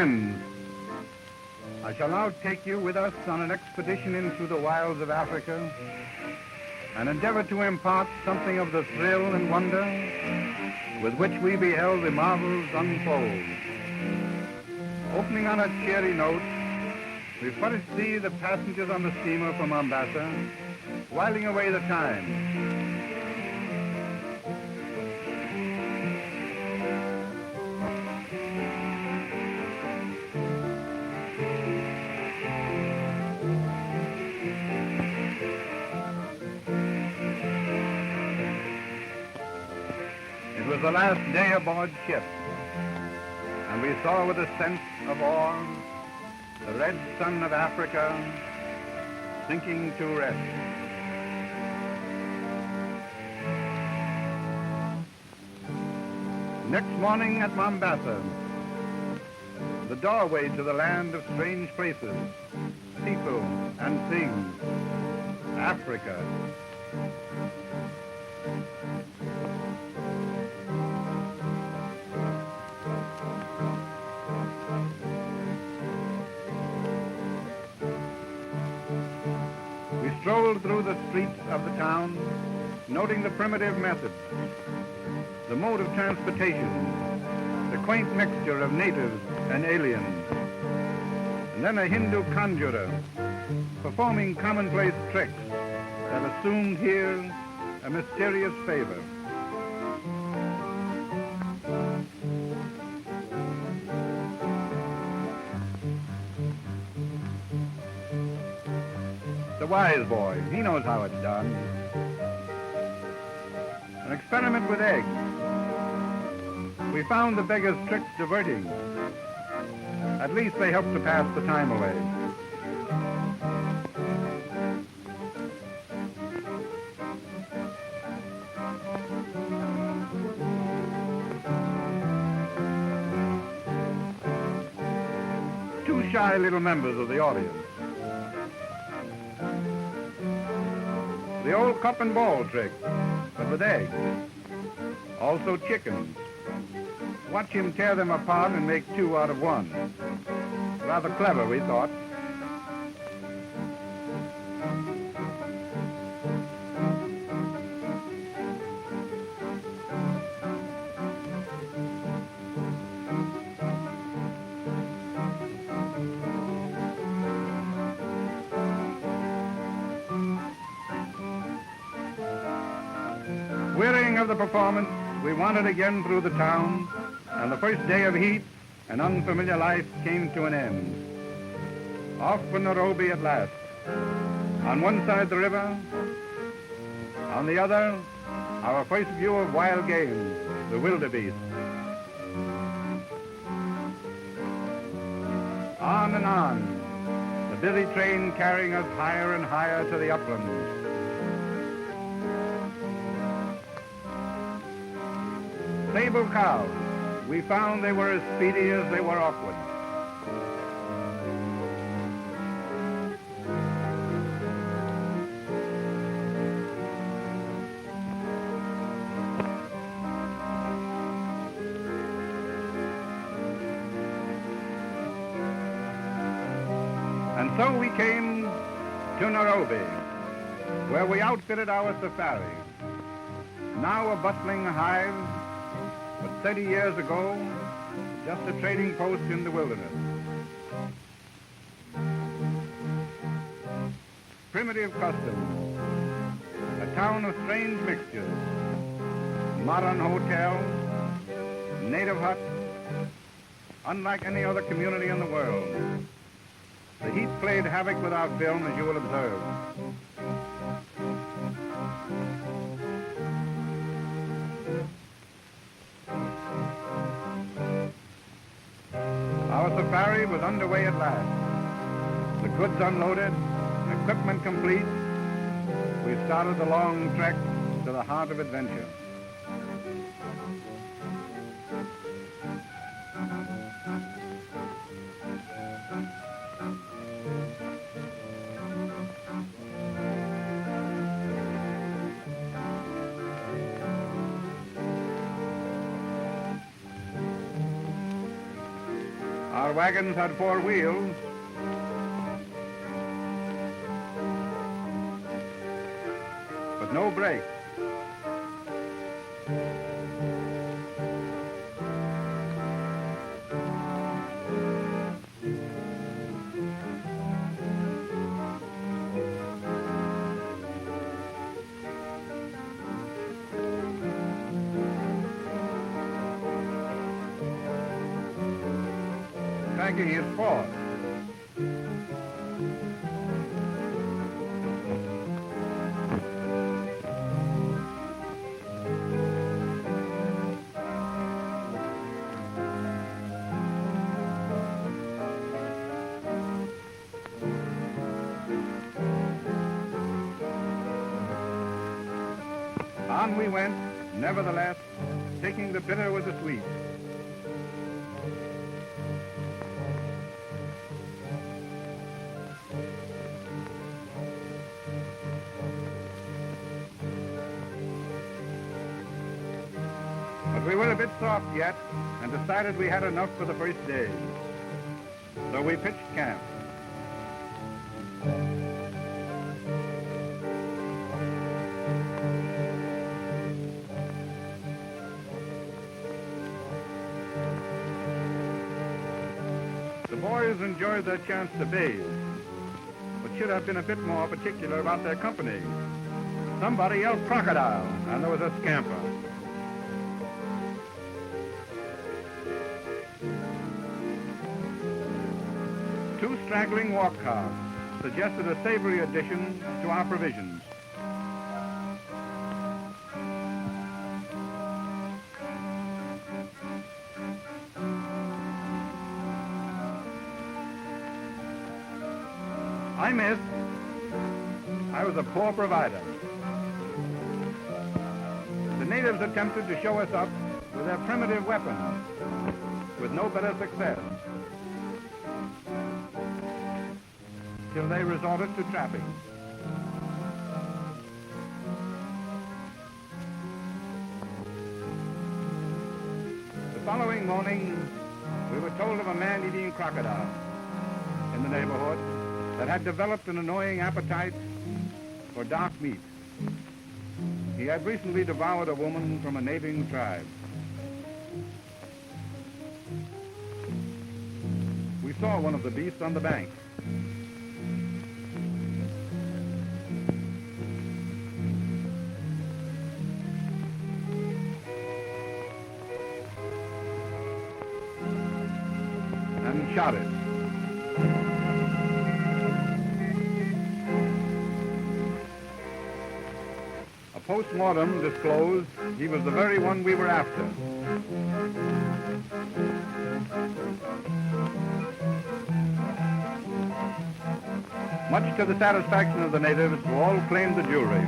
friends, I shall now take you with us on an expedition into the wilds of Africa and endeavor to impart something of the thrill and wonder with which we beheld the marvels unfold. Opening on a cheery note, we first see the passengers on the steamer from Mombasa whiling away the time. It was the last day aboard ship, and we saw with a sense of awe the red sun of Africa sinking to rest. Next morning at Mombasa, the doorway to the land of strange places, people and things, Africa. We strolled through the streets of the town, noting the primitive methods, the mode of transportation, the quaint mixture of natives and aliens, and then a Hindu conjurer performing commonplace tricks that assumed here a mysterious favor. The wise boy, he knows how it's done. An experiment with eggs. We found the beggar's tricks diverting. At least they helped to pass the time away. Two shy little members of the audience. The old cup and ball trick, but with eggs. Also chickens. Watch him tear them apart and make two out of one. Rather clever, we thought. Wearying of the performance, we wandered again through the town, and the first day of heat and unfamiliar life came to an end. Off for Nairobi at last. On one side the river, on the other, our first view of wild game, the wildebeest. On and on, the busy train carrying us higher and higher to the uplands. Sable cows, we found they were as speedy as they were awkward. And so we came to Nairobi, where we outfitted our safari. Now a bustling hive, but 30 years ago, just a trading post in the wilderness. Primitive customs, a town of strange mixtures, modern hotels, native huts, unlike any other community in the world. The heat played havoc with our film, as you will observe. Our safari was underway at last. The goods unloaded, equipment complete, we started the long trek to the heart of adventure. Our wagons had 4 wheels, but no brakes. Ingagi is 4. On we went, nevertheless, taking the bitter with the sweet. But we were a bit soft yet, and decided we had enough for the first day. So we pitched camp. The boys enjoyed their chance to bathe, but should have been a bit more particular about their company. Somebody yelled crocodile, and there was a scamper. Two straggling walk carts suggested a savory addition to our provisions. I missed. I was a poor provider. The natives attempted to show us up with their primitive weapons, with no better success, till they resorted to trapping. The following morning, we were told of a man eating crocodile in the neighborhood that had developed an annoying appetite for dark meat. He had recently devoured a woman from a neighboring tribe. We saw one of the beasts on the bank. And shot it. A post-mortem disclosed he was the very one we were after. Much to the satisfaction of the natives, who all claimed the jewelry.